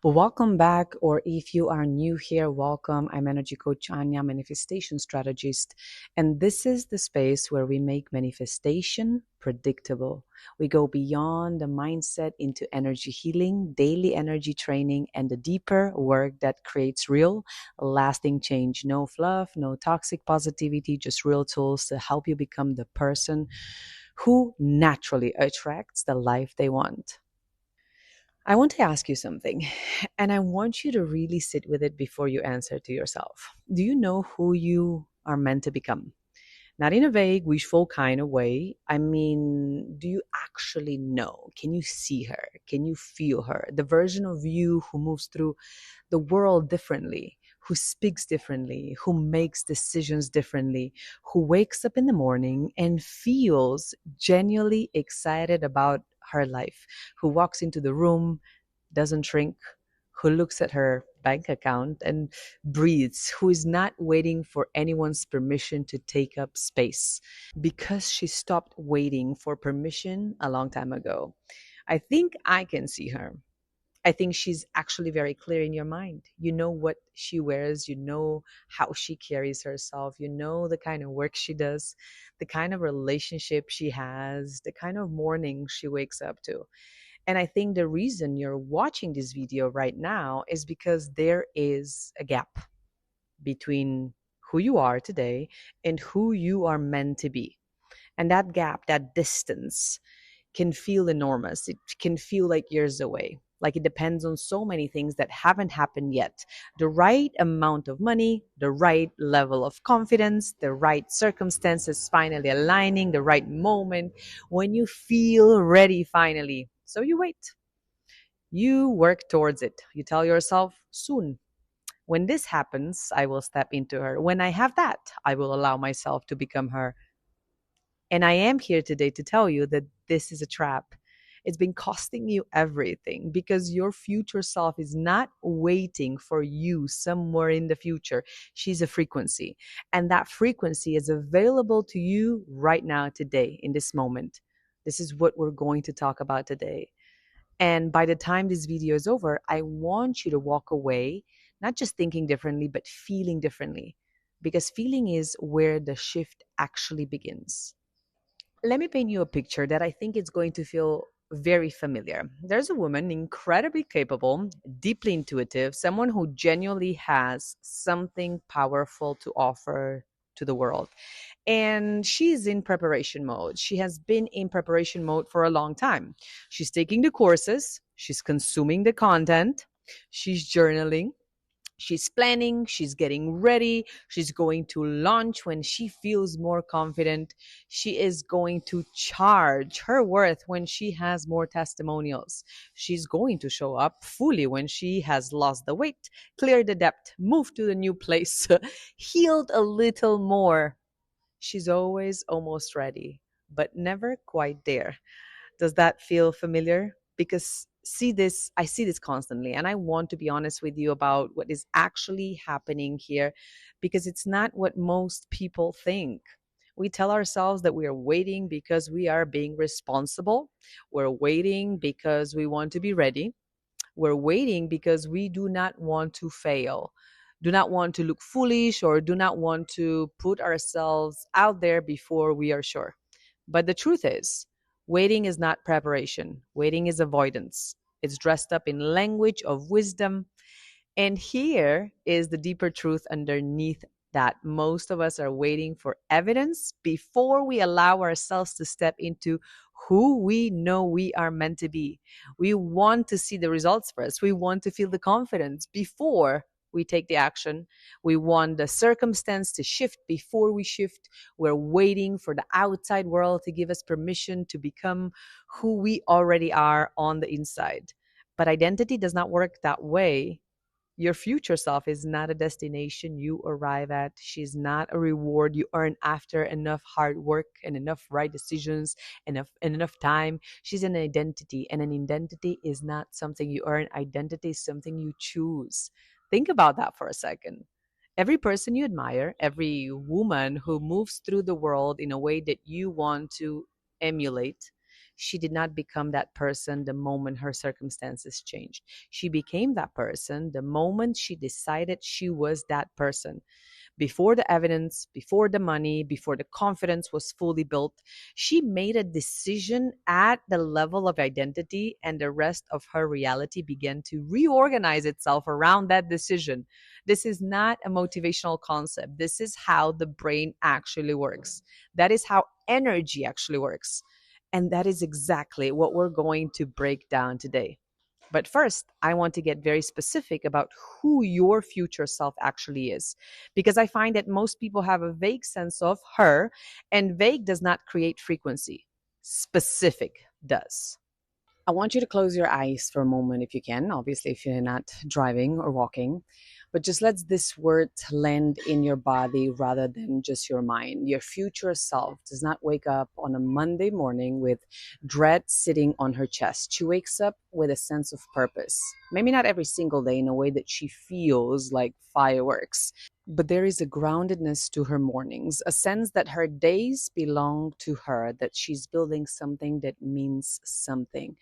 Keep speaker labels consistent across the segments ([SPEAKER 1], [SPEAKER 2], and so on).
[SPEAKER 1] Well, welcome back, or if you are new here, welcome. I'm Energy Coach Anya, manifestation strategist, and this is the space where we make manifestation predictable. We go beyond the mindset into energy healing, daily energy training, and the deeper work that creates real, lasting change. No fluff, no toxic positivity, just real tools to help you become the person who naturally attracts the life they want. I want to ask you something, and I want you to really sit with it before you answer to yourself. Do you know who you are meant to become? Not in a vague, wishful kind of way. I mean, do you actually know? Can you see her? Can you feel her? The version of you who moves through the world differently, who speaks differently, who makes decisions differently, who wakes up in the morning and feels genuinely excited about her life, who walks into the room, doesn't shrink, who looks at her bank account and breathes, who is not waiting for anyone's permission to take up space because she stopped waiting for permission a long time ago. I think I can see her. I think she's actually very clear in your mind. You know what she wears, you know how she carries herself, you know the kind of work she does, the kind of relationship she has, the kind of morning she wakes up to. And I think the reason you're watching this video right now is because there is a gap between who you are today and who you are meant to be. And that gap, that distance, can feel enormous. It can feel like years away. Like it depends on so many things that haven't happened yet. The right amount of money, the right level of confidence, the right circumstances finally aligning, the right moment when you feel ready finally. So you wait. You work towards it. You tell yourself, soon. When this happens, I will step into her. When I have that, I will allow myself to become her. And I am here today to tell you that this is a trap. It's been costing you everything because your future self is not waiting for you somewhere in the future. She's a frequency. And that frequency is available to you right now, today, in this moment. This is what we're going to talk about today. And by the time this video is over, I want you to walk away, not just thinking differently, but feeling differently. Because feeling is where the shift actually begins. Let me paint you a picture that I think is going to feel very familiar. There's a woman incredibly capable, deeply intuitive, someone who genuinely has something powerful to offer to the world. And she's in preparation mode. She has been in preparation mode for a long time. She's taking the courses, she's consuming the content, she's journaling, she's planning, she's getting ready, she's going to launch when she feels more confident. She is going to charge her worth when she has more testimonials. She's going to show up fully when she has lost the weight, cleared the debt, moved to the new place, healed a little more. She's always almost ready, but never quite there. Does that feel familiar? Because I see this constantly, and I want to be honest with you about what is actually happening here because it's not what most people think. We tell ourselves that we are waiting because we are being responsible. We're waiting because we want to be ready. We're waiting because we do not want to fail, do not want to look foolish, or do not want to put ourselves out there before we are sure. But the truth is, waiting is not preparation, waiting is avoidance. It's dressed up in language of wisdom. And here is the deeper truth underneath that most of us are waiting for evidence before we allow ourselves to step into who we know we are meant to be. We want to see the results first. We want to feel the confidence before we take the action. We want the circumstance to shift before we shift. We're waiting for the outside world to give us permission to become who we already are on the inside. But identity does not work that way. Your future self is not a destination you arrive at. She's not a reward you earn after enough hard work and enough right decisions, enough time. She's an identity, and an identity is not something you earn. Identity is something you choose. Think about that for a second. Every person you admire, every woman who moves through the world in a way that you want to emulate, She did not become that person the moment her circumstances changed. She became that person the moment she decided she was that person. Before the evidence, before the money, before the confidence was fully built, she made a decision at the level of identity, and the rest of her reality began to reorganize itself around that decision. This is not a motivational concept. This is how the brain actually works. That is how energy actually works. And that is exactly what we're going to break down today. But first, I want to get very specific about who your future self actually is. Because I find that most people have a vague sense of her, and vague does not create frequency, specific does. I want you to close your eyes for a moment if you can, obviously, if you're not driving or walking. But just let this word land in your body rather than just your mind. Your future self does not wake up on a Monday morning with dread sitting on her chest. She wakes up with a sense of purpose. Maybe not every single day in a way that she feels like fireworks, but there is a groundedness to her mornings, a sense that her days belong to her, that she's building something that means something,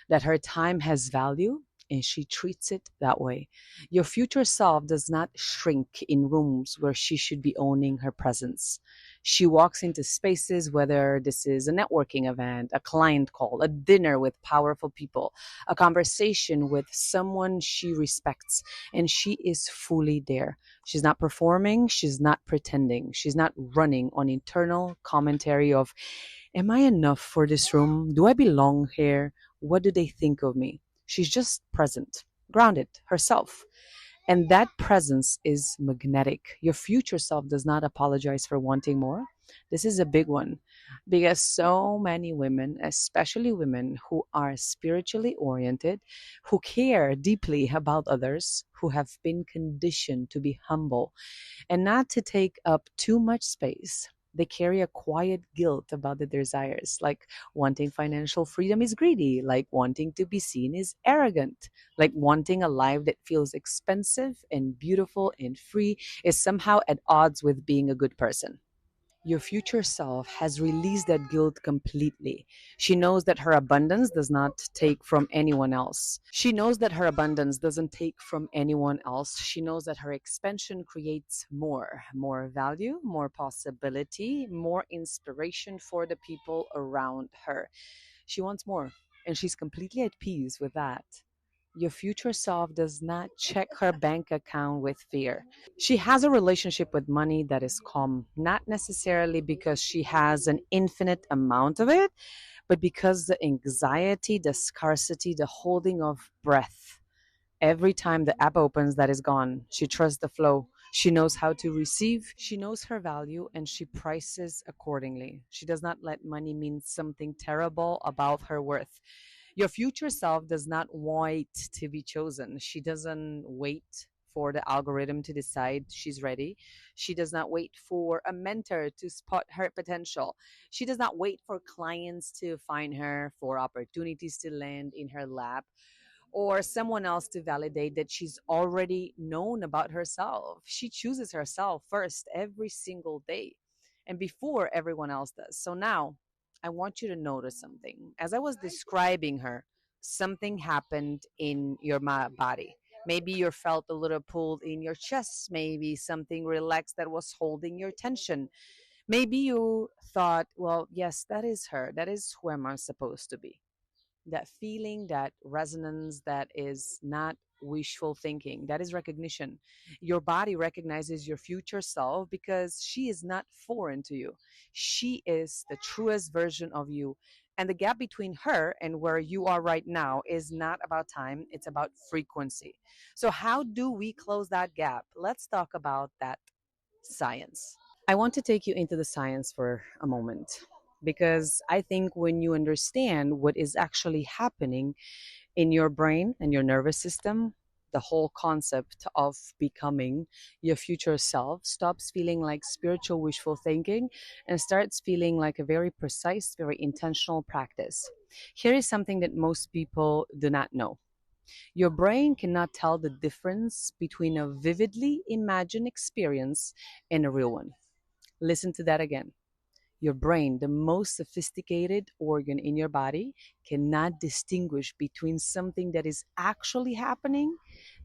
[SPEAKER 1] that her time has value, and she treats it that way. Your future self does not shrink in rooms where she should be owning her presence. She walks into spaces, whether this is a networking event, a client call, a dinner with powerful people, a conversation with someone she respects, and she is fully there. She's not performing, she's not pretending, she's not running on internal commentary of, am I enough for this room? Do I belong here? What do they think of me? She's just present, grounded, herself. And that presence is magnetic. Your future self does not apologize for wanting more. This is a big one because so many women, especially women who are spiritually oriented, who care deeply about others, who have been conditioned to be humble and not to take up too much space. They carry a quiet guilt about the desires, like wanting financial freedom is greedy, like wanting to be seen is arrogant, like wanting a life that feels expensive and beautiful and free is somehow at odds with being a good person. Your future self has released that guilt completely. She knows that her abundance does not take from anyone else. She knows that her abundance doesn't take from anyone else. She knows that her expansion creates more value, more possibility, more inspiration for the people around her. She wants more, and she's completely at peace with that. Your future self does not check her bank account with fear. She has a relationship with money that is calm, not necessarily because she has an infinite amount of it, but because the anxiety, the scarcity, the holding of breath. Every time the app opens, that is gone. She trusts the flow. She knows how to receive. She knows her value and she prices accordingly. She does not let money mean something terrible about her worth. Your future self does not wait to be chosen. She doesn't wait for the algorithm to decide she's ready. She does not wait for a mentor to spot her potential. She does not wait for clients to find her, for opportunities to land in her lap, or someone else to validate that she's already known about herself. She chooses herself first every single day and before everyone else does. So now I want you to notice something. As I was describing her, something happened in your body. Maybe you felt a little pulled in your chest, maybe something relaxed that was holding your tension. Maybe you thought, well, yes, that is her. That is who am I supposed to be. That feeling, that resonance, that is not wishful thinking, that is recognition. Your body recognizes your future self because she is not foreign to you. She is the truest version of you. And the gap between her and where you are right now is not about time, it's about frequency. So, how do we close that gap? Let's talk about that science. I want to take you into the science for a moment because I think when you understand what is actually happening in your brain and your nervous system, the whole concept of becoming your future self stops feeling like spiritual wishful thinking and starts feeling like a very precise, very intentional practice. Here is something that most people do not know. Your brain cannot tell the difference between a vividly imagined experience and a real one. Listen to that again. Your brain, the most sophisticated organ in your body, cannot distinguish between something that is actually happening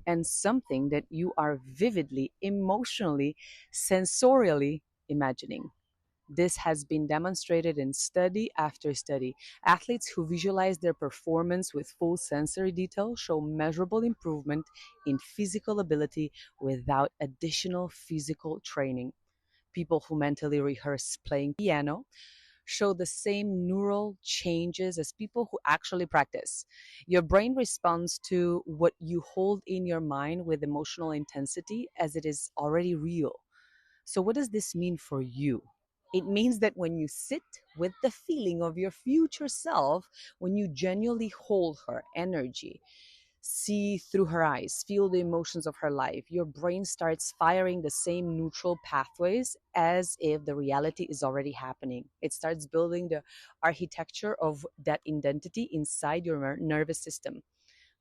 [SPEAKER 1] and something that you are vividly, emotionally, sensorially imagining. This has been demonstrated in study after study. Athletes who visualize their performance with full sensory detail show measurable improvement in physical ability without additional physical training. People who mentally rehearse playing piano show the same neural changes as people who actually practice. Your brain responds to what you hold in your mind with emotional intensity as it is already real. So, what does this mean for you? It means that when you sit with the feeling of your future self, when you genuinely hold her energy, see through her eyes, feel the emotions of her life, your brain starts firing the same neutral pathways as if the reality is already happening. It starts building the architecture of that identity inside your nervous system.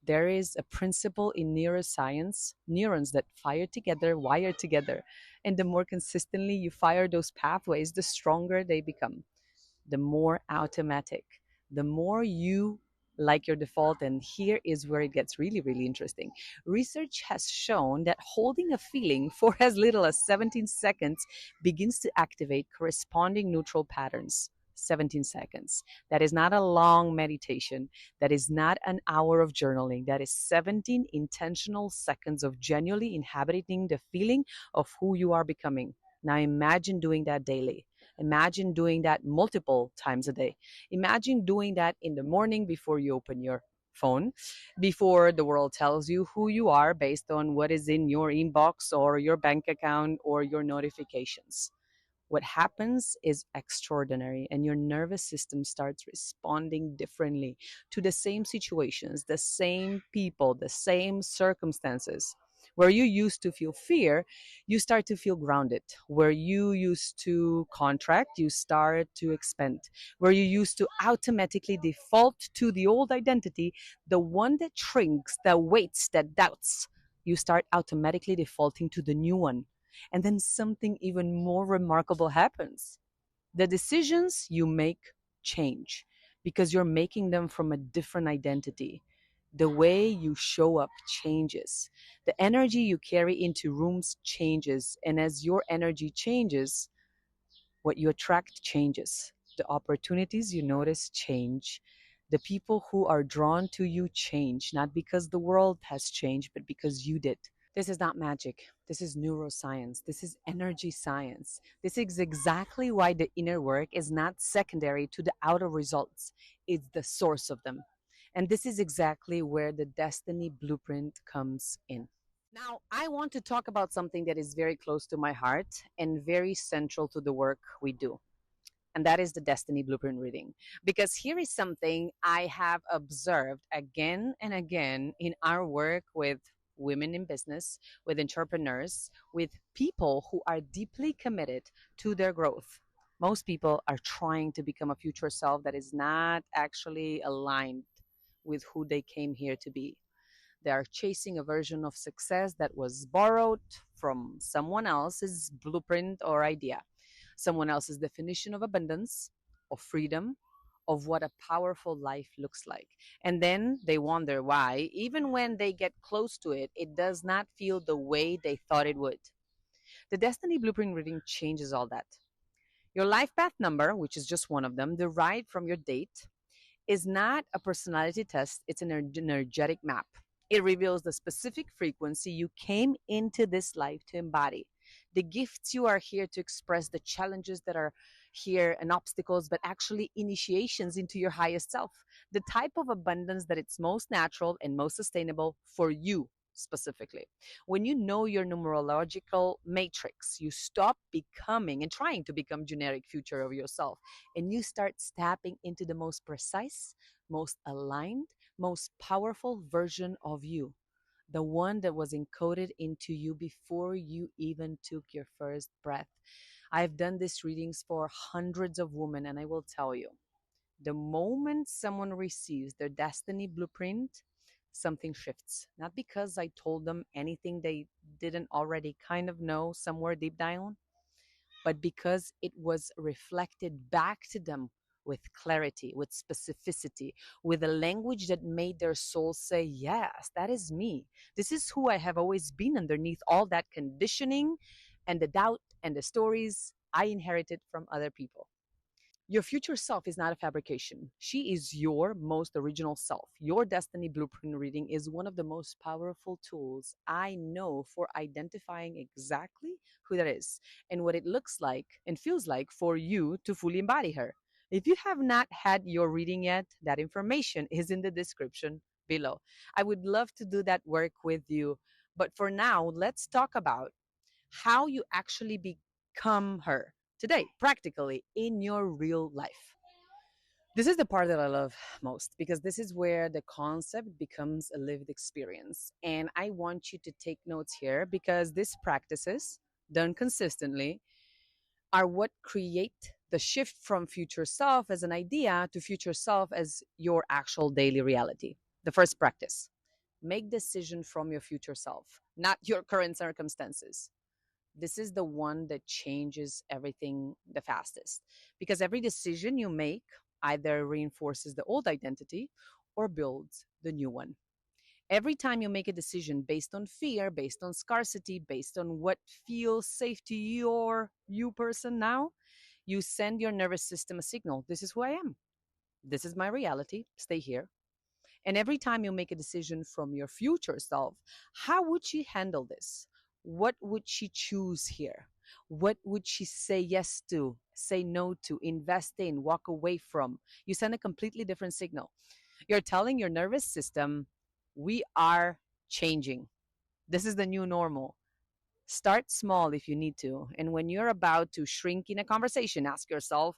[SPEAKER 1] There is a principle in neuroscience: neurons that fire together wire together. And the more consistently you fire those pathways, the stronger they become, the more automatic, the more you like your default. And here is where it gets really, really interesting. Research has shown that holding a feeling for as little as 17 seconds begins to activate corresponding neutral patterns. 17 seconds. That is not a long meditation. That is not an hour of journaling. That is 17 intentional seconds of genuinely inhabiting the feeling of who you are becoming. Now imagine doing that daily. Imagine doing that multiple times a day. Imagine doing that in the morning before you open your phone, before the world tells you who you are based on what is in your inbox or your bank account or your notifications. What happens is extraordinary, and your nervous system starts responding differently to the same situations, the same people, the same circumstances. Where you used to feel fear, you start to feel grounded. Where you used to contract, you start to expand. Where you used to automatically default to the old identity, the one that shrinks, that waits, that doubts, you start automatically defaulting to the new one. And then something even more remarkable happens. The decisions you make change because you're making them from a different identity. The way you show up changes. The energy you carry into rooms changes. And as your energy changes, what you attract changes. The opportunities you notice change. The people who are drawn to you change, not because the world has changed, but because you did. This is not magic. This is neuroscience. This is energy science. This is exactly why the inner work is not secondary to the outer results. It's the source of them. And this is exactly where the destiny blueprint comes in. Now, I want to talk about something that is very close to my heart and very central to the work we do, and that is the Destiny Blueprint reading. Because here is something I have observed again and again in our work with women in business, with entrepreneurs, with people who are deeply committed to their growth. Most people are trying to become a future self that is not actually aligned with who they came here to be. They are chasing a version of success that was borrowed from someone else's blueprint or idea, someone else's definition of abundance, of freedom, of what a powerful life looks like. And then they wonder why, even when they get close to it, it does not feel the way they thought it would. The Destiny Blueprint reading changes all that. Your life path number, which is just one of them, derived from your date, is not a personality test, it's an energetic map. It reveals the specific frequency you came into this life to embody, the gifts you are here to express, the challenges that are here and obstacles, but actually initiations into your highest self, the type of abundance that it's most natural and most sustainable for you specifically. When you know your numerological matrix, you stop becoming and trying to become generic future of yourself, and you start tapping into the most precise, most aligned, most powerful version of you, the one that was encoded into you before you even took your first breath. I've done these readings for hundreds of women, and I will tell you, the moment someone receives their destiny blueprint, something shifts. Not because I told them anything they didn't already kind of know somewhere deep down, but because it was reflected back to them with clarity, with specificity, with a language that made their soul say, yes, that is me. This is who I have always been underneath all that conditioning and the doubt and the stories I inherited from other people. Your future self is not a fabrication. She is your most original self. Your destiny blueprint reading is one of the most powerful tools I know for identifying exactly who that is and what it looks like and feels like for you to fully embody her. If you have not had your reading yet, that information is in the description below. I would love to do that work with you. But for now, let's talk about how you actually become her today, practically in your real life. This is the part that I love most because this is where the concept becomes a lived experience. And I want you to take notes here because these practices, done consistently, are what create the shift from future self as an idea to future self as your actual daily reality. The first practice: make decision from your future self, not your current circumstances. This is the one that changes everything the fastest because every decision you make either reinforces the old identity or builds the new one. Every time you make a decision based on fear, based on scarcity, based on what feels safe to your you person now, you send your nervous system a signal. This is who I am. This is my reality. Stay here. And every time you make a decision from your future self, how would she handle this? What would she choose here? What would she say yes to, say no to, invest in, walk away from? You send a completely different signal. You're telling your nervous system, we are changing. This is the new normal. Start small if you need to. And when you're about to shrink in a conversation, ask yourself,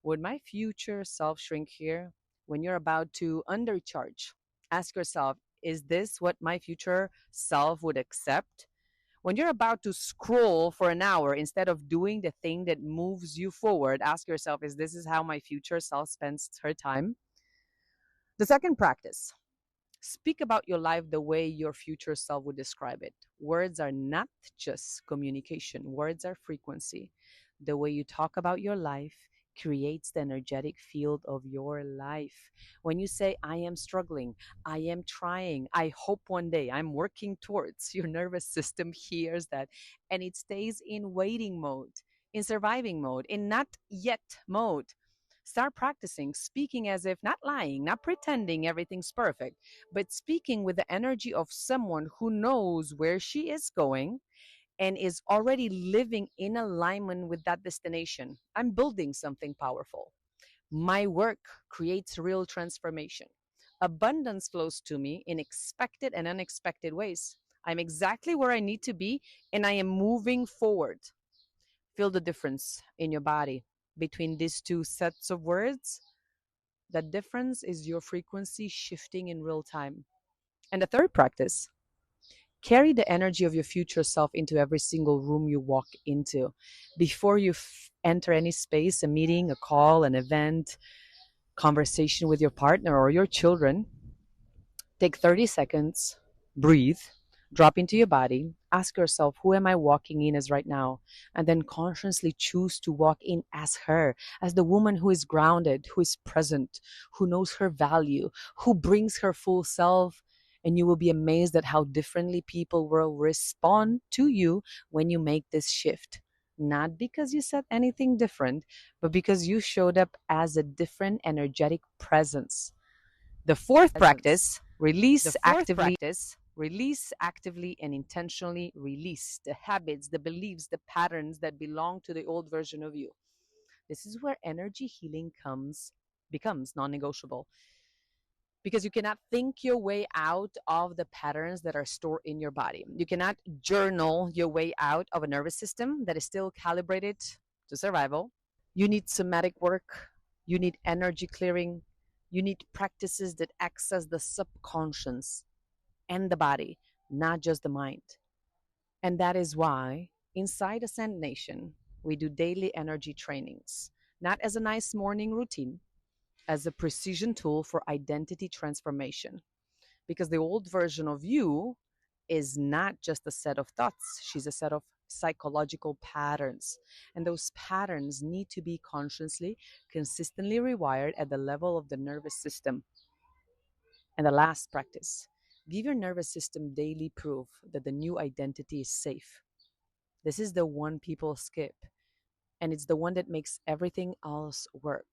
[SPEAKER 1] would my future self shrink here? When you're about to undercharge, ask yourself, is this what my future self would accept? When you're about to scroll for an hour instead of doing the thing that moves you forward, ask yourself, is this is how my future self spends her time? The second practice: speak about your life the way your future self would describe it. Words are not just communication, words are frequency. The way you talk about your life creates the energetic field of your life. When you say, I am struggling, I am trying, I hope one day, I'm working towards, your nervous system hears that and it stays in waiting mode, in surviving mode, in not yet mode. Start practicing speaking as if not lying, not pretending everything's perfect, but speaking with the energy of someone who knows where she is going and is already living in alignment with that destination. I'm building something powerful. My work creates real transformation. Abundance flows to me in expected and unexpected ways. I'm exactly where I need to be and I am moving forward. Feel the difference in your body between these two sets of words. That difference is your frequency shifting in real time. And the third practice: carry the energy of your future self into every single room you walk into. Before you enter any space, a meeting, a call, an event, conversation with your partner or your children, take 30 seconds, breathe, drop into your body, ask yourself, who am I walking in as right now? And then consciously choose to walk in as her, as the woman who is grounded, who is present, who knows her value, who brings her full self. And you will be amazed at how differently people will respond to you when you make this shift. Not because you said anything different, but because you showed up as a different energetic presence. The fourth practice: release actively and intentionally release the habits, the beliefs, the patterns that belong to the old version of you. This is where energy healing becomes non-negotiable because you cannot think your way out of the patterns that are stored in your body. You cannot journal your way out of a nervous system that is still calibrated to survival. You need somatic work, you need energy clearing, you need practices that access the subconscious and the body, not just the mind. And that is why inside Ascend Nation, we do daily energy trainings, not as a nice morning routine, as a precision tool for identity transformation. Because the old version of you is not just a set of thoughts, she's a set of psychological patterns. And those patterns need to be consciously, consistently rewired at the level of the nervous system. And the last practice, give your nervous system daily proof that the new identity is safe. This is the one people skip, and it's the one that makes everything else work.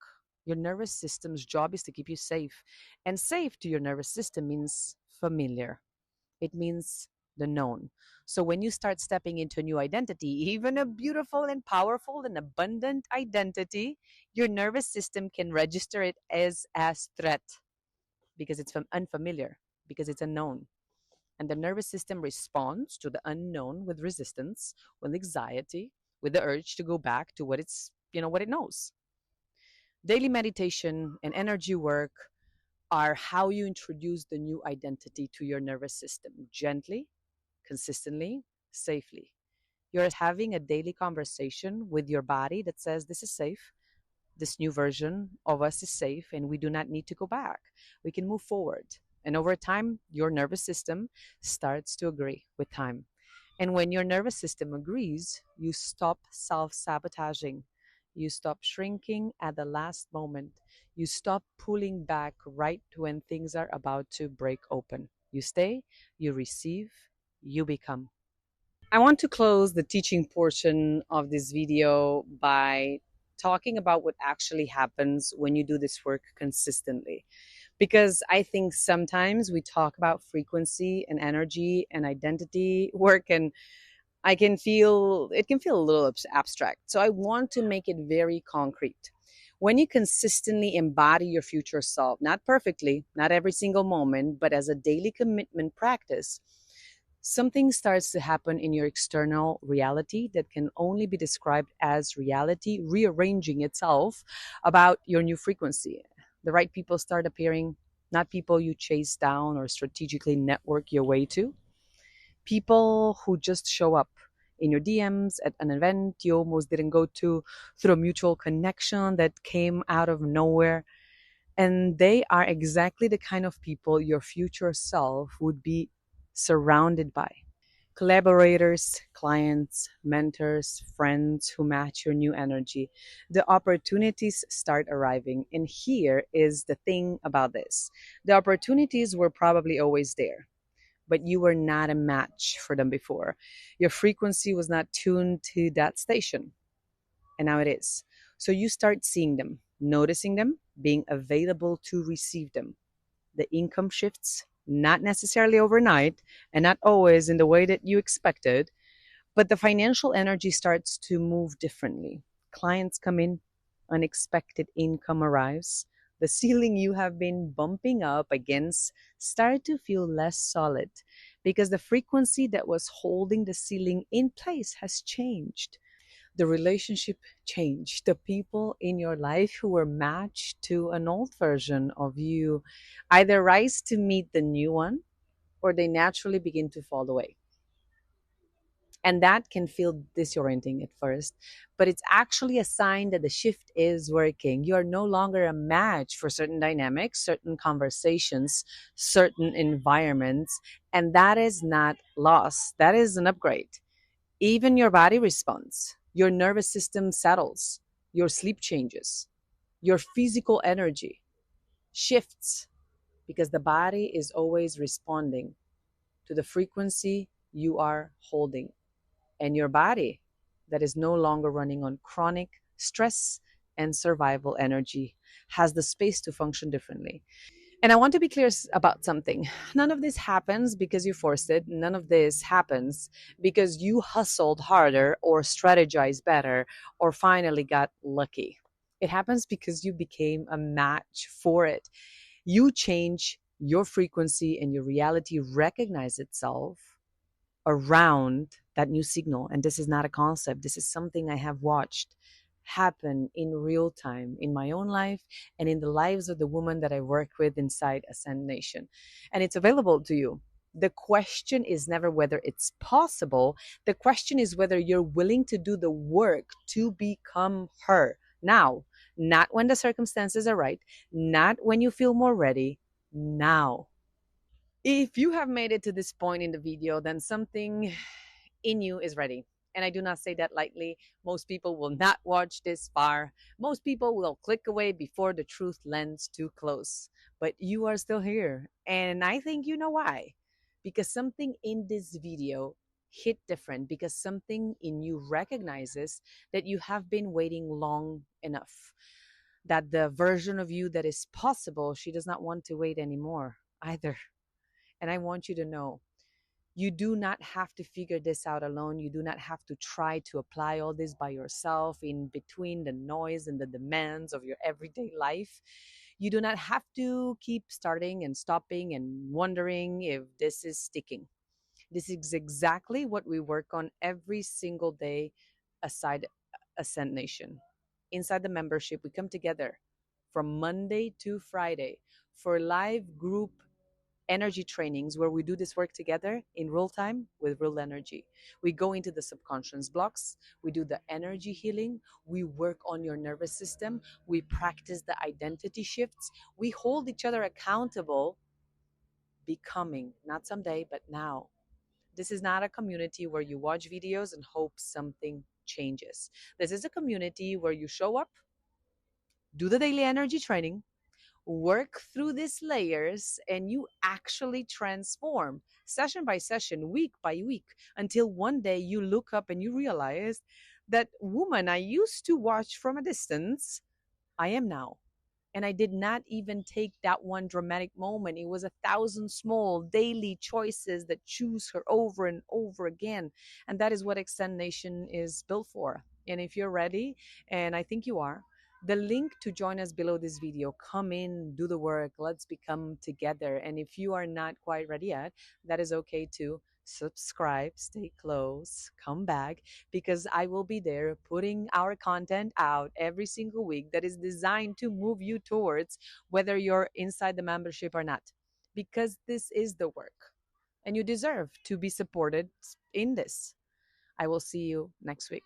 [SPEAKER 1] Your nervous system's job is to keep you safe. And safe to your nervous system means familiar. It means the known. So when you start stepping into a new identity, even a beautiful and powerful and abundant identity, your nervous system can register it as threat because it's unfamiliar, because it's unknown. And the nervous system responds to the unknown with resistance, with anxiety, with the urge to go back to what it knows. Daily meditation and energy work are how you introduce the new identity to your nervous system gently, consistently, safely. You're having a daily conversation with your body that says, this is safe. This new version of us is safe, and we do not need to go back. We can move forward. And over time, your nervous system starts to agree with time. And when your nervous system agrees, you stop self sabotaging. You stop shrinking at the last moment. You stop pulling back right when things are about to break open. You stay, you receive, you become. I want to close the teaching portion of this video by talking about what actually happens when you do this work consistently. Because I think sometimes we talk about frequency and energy and identity work, and it can feel a little abstract. So I want to make it very concrete. When you consistently embody your future self, not perfectly, not every single moment, but as a daily commitment practice, something starts to happen in your external reality that can only be described as reality rearranging itself about your new frequency. The right people start appearing, not people you chase down or strategically network your way to. People who just show up in your DMs at an event you almost didn't go to, through a mutual connection that came out of nowhere. And they are exactly the kind of people your future self would be surrounded by. Collaborators, clients, mentors, friends who match your new energy. The opportunities start arriving. And here is the thing about this: the opportunities were probably always there, but you were not a match for them before. Your frequency was not tuned to that station, and now it is. So you start seeing them, noticing them, being available to receive them. The income shifts, not necessarily overnight and not always in the way that you expected, but the financial energy starts to move differently. Clients come in, unexpected income arrives. The ceiling you have been bumping up against start to feel less solid because the frequency that was holding the ceiling in place has changed. The relationship changed. The people in your life who were matched to an old version of you either rise to meet the new one or they naturally begin to fall away. And that can feel disorienting at first, but it's actually a sign that the shift is working. You are no longer a match for certain dynamics, certain conversations, certain environments, and that is not loss. That is an upgrade. Even your body responds, your nervous system settles, your sleep changes, your physical energy shifts because the body is always responding to the frequency you are holding. And your body that is no longer running on chronic stress and survival energy has the space to function differently. And I want to be clear about something. None of this happens because you forced it. None of this happens because you hustled harder or strategized better or finally got lucky. It happens because you became a match for it. You change your frequency and your reality recognize itself around that new signal. And this is not a concept. This is something I have watched happen in real time in my own life and in the lives of the women that I work with inside Ascend Nation. And it's available to you. The question is never whether it's possible. The question is whether you're willing to do the work to become her now, not when the circumstances are right, not when you feel more ready, now. If you have made it to this point in the video, then something in you is ready. And I do not say that lightly. Most people will not watch this far. Most people will click away before the truth lands too close. But you are still here. And I think you know why. Because something in this video hit different, because something in you recognizes that you have been waiting long enough, that the version of you that is possible, she does not want to wait anymore either. And I want you to know, you do not have to figure this out alone. You do not have to try to apply all this by yourself in between the noise and the demands of your everyday life. You do not have to keep starting and stopping and wondering if this is sticking. This is exactly what we work on every single day aside Ascend Nation. Inside the membership, we come together from Monday to Friday for live group energy trainings where we do this work together in real time with real energy. We go into the subconscious blocks, we do the energy healing, we work on your nervous system, we practice the identity shifts, we hold each other accountable, becoming, not someday, but now. This is not a community where you watch videos and hope something changes. This is a community where you show up, do the daily energy training, work through these layers, and you actually transform session by session, week by week, until one day you look up and you realize that woman I used to watch from a distance, I am now. And I did not even take that one dramatic moment. It was 1,000 small daily choices that choose her over and over again. And that is what Extend Nation is built for. And if you're ready, and I think you are, the link to join us below this video. Come in, do the work, let's become together. And if you are not quite ready yet, that is okay too. Subscribe, stay close, come back, because I will be there putting our content out every single week that is designed to move you towards whether you're inside the membership or not. Because this is the work and you deserve to be supported in this. I will see you next week.